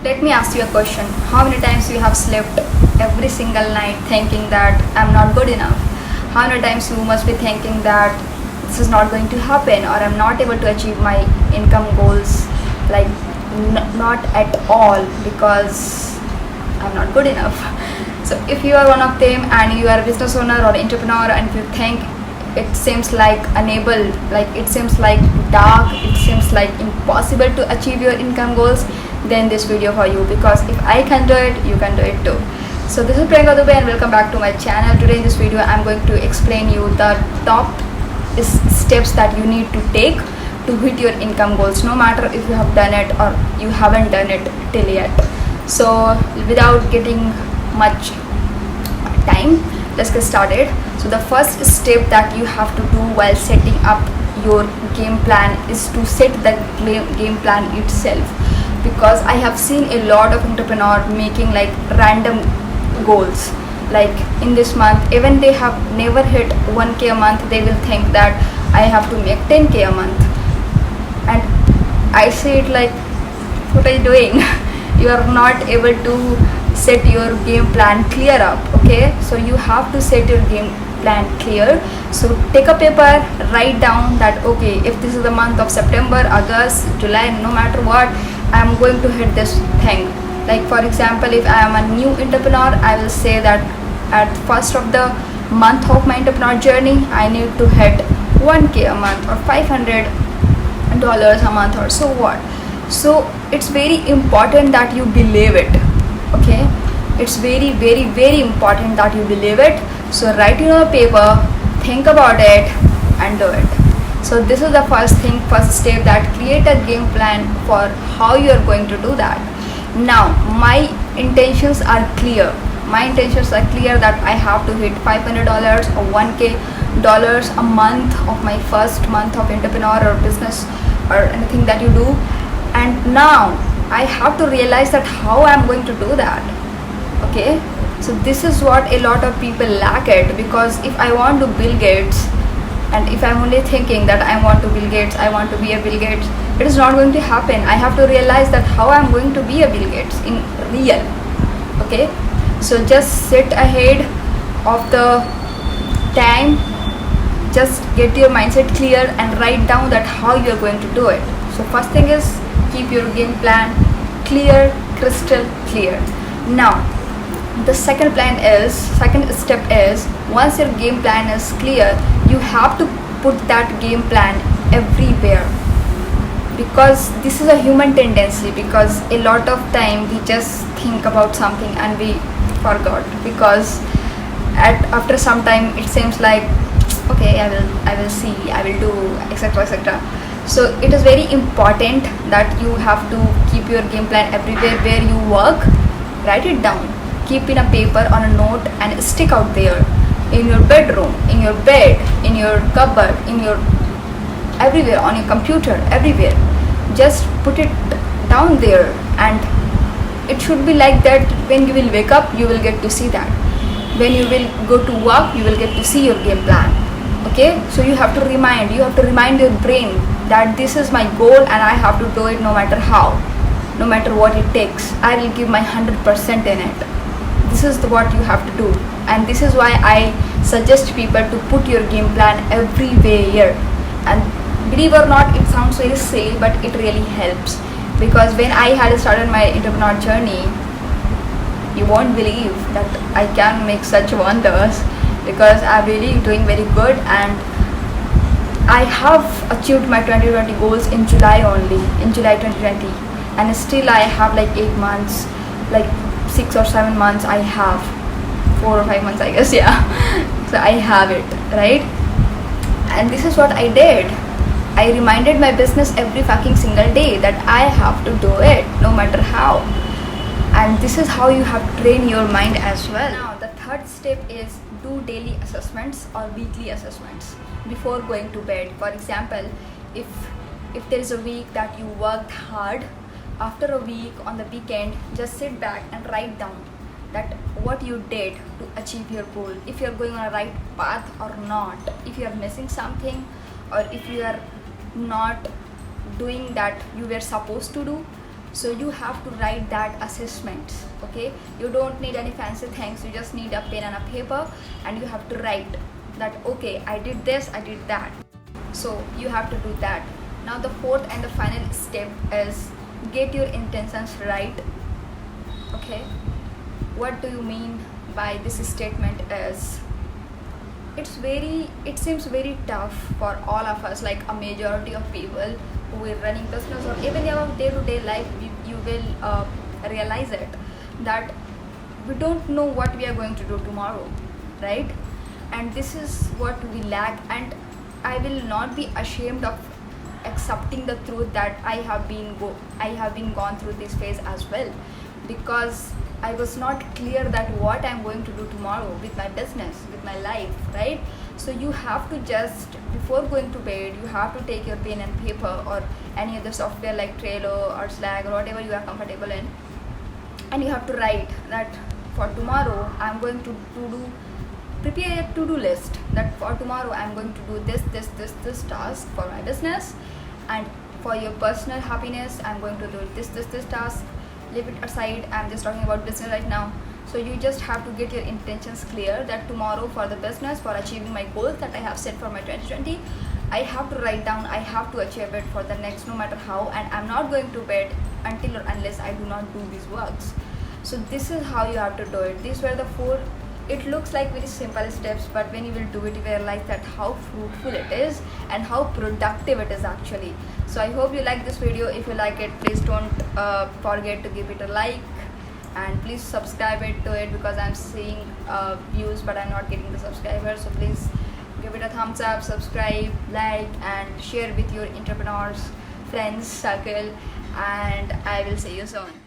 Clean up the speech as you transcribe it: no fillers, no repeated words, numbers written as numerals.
Let me ask you a question. How many times you have slept every single night thinking that I'm not good enough? How many times you must be thinking that this is not going to happen or I'm not able to achieve my income goals, like not at all because I'm not good enough. So if you are one of them and you are a business owner or entrepreneur and if you think it seems like unable, like it seems like dark, it seems like impossible to achieve your income goals, then this video for you, because if I can do it, you can do it too. So this is Priyanka Dubey and welcome back to my channel. Today in this video I'm going to explain you the top steps that you need to take to hit your income goals, no matter if you have done it or you haven't done it till yet. So without getting much time, let's get started. So the first step that you have to do while setting up your game plan is to set the game plan itself, because I have seen a lot of entrepreneurs making like random goals. Like in this month, even they have never hit 1k a month, they will think that I have to make 10k a month. And I say it like, what are you doing? You are not able to set your game plan clear up, okay? So you have to set your game plan clear. So take a paper, write down that okay, if this is the month of September, August, July, no matter what, I am going to hit this thing. Like for example, if I am a new entrepreneur, I will say that at first of the month of my entrepreneur journey, I need to hit 1k a month or $500 a month or so what. So it's very important that you believe it, okay? It's very important that you believe it. So write it on a paper, think about it and do it. So this is the first step, that create a game plan for how you are going to do that. Now my intentions are clear. My intentions are clear that I have to hit $500 or 1k dollars a month of my first month of entrepreneur or business or anything that you do. And now I have to realize that how I'm going to do that, okay? So this is what a lot of people lack it, because if I want to Bill Gates, and if I'm only thinking that I want to Bill Gates, I want to be a Bill Gates, it is not going to happen. I have to realize that how I'm going to be a Bill Gates in real, okay? So just sit ahead of the time, just get your mindset clear and write down that how you're going to do it. So first thing is keep your game plan clear, crystal clear. Now the second step is, once your game plan is clear, you have to put that game plan everywhere, because this is a human tendency, because a lot of time we just think about something and we forgot, because after some time it seems like okay, I will see, I will do, etc. So it is very important that you have to keep your game plan everywhere where you work. Write it down, keep in a paper, on a note, and stick out there in your bedroom, in your bed, in your cupboard, in your everywhere, on your computer, everywhere. Just put it down there, and it should be like that. When you will wake up, you will get to see that. When you will go to work, you will get to see your game plan, okay? So you have to remind your brain that this is my goal and I have to do it no matter how, no matter what it takes. I will give my 100% in it. This is what you have to do, and this is why I suggest people to put your game plan everywhere. And believe or not, it sounds very silly, but it really helps, because when I had started my entrepreneur journey, you won't believe that I can make such wonders, because I'm really doing very good, and I have achieved my 2020 goals in July only, in July 2020, and still I have like 8 months, like 6 or 7 months, I have 4 or 5 months, I guess, yeah. So I have it, right? And this is what I did. I reminded my business every fucking single day that I have to do it no matter how. And this is how you have to train your mind as well. Now the third step is do daily assessments or weekly assessments before going to bed. For example, if there is a week that you worked hard, after a week on the weekend, just sit back and write down that what you did to achieve your goal, if you're going on a right path or not, if you're missing something, or if you are not doing that you were supposed to do, So you have to write that assessment. Okay, you don't need any fancy things, you just need a pen and a paper, and you have to write that okay, I did this, I did that. So you have to do that. Now the fourth and the final step is get your intentions right. Okay, what do you mean by this statement is, it seems very tough for all of us, like a majority of people who are running business or even your day-to-day life. You will realize it that we don't know what we are going to do tomorrow, right? And this is what we lack, and I will not be ashamed of accepting the truth that I have been gone through this phase as well, because I was not clear that what I'm going to do tomorrow with my business, with my life, right? So you have to just, before going to bed, you have to take your pen and paper or any other software like Trello or Slack or whatever you are comfortable in, and you have to write that for tomorrow I'm going to prepare a to-do list, that for tomorrow I'm going to do this task for my business, and for your personal happiness I'm going to do this task. Leave it aside, I'm just talking about business right now. So you just have to get your intentions clear that tomorrow for the business, for achieving my goals that I have set for my 2020, I have to write down, I have to achieve it for the next, no matter how, and I'm not going to bed until or unless I do not do these works. So this is how you have to do it. These were the four. It looks like very simple steps, but when you will do it, you realize that how fruitful it is and how productive it is actually. So I hope you like this video. If you like it, please don't forget to give it a like, and please subscribe it to it, because I'm seeing views but I'm not getting the subscribers. So please give it a thumbs up, subscribe, like, and share with your entrepreneurs, friends, circle, and I will see you soon.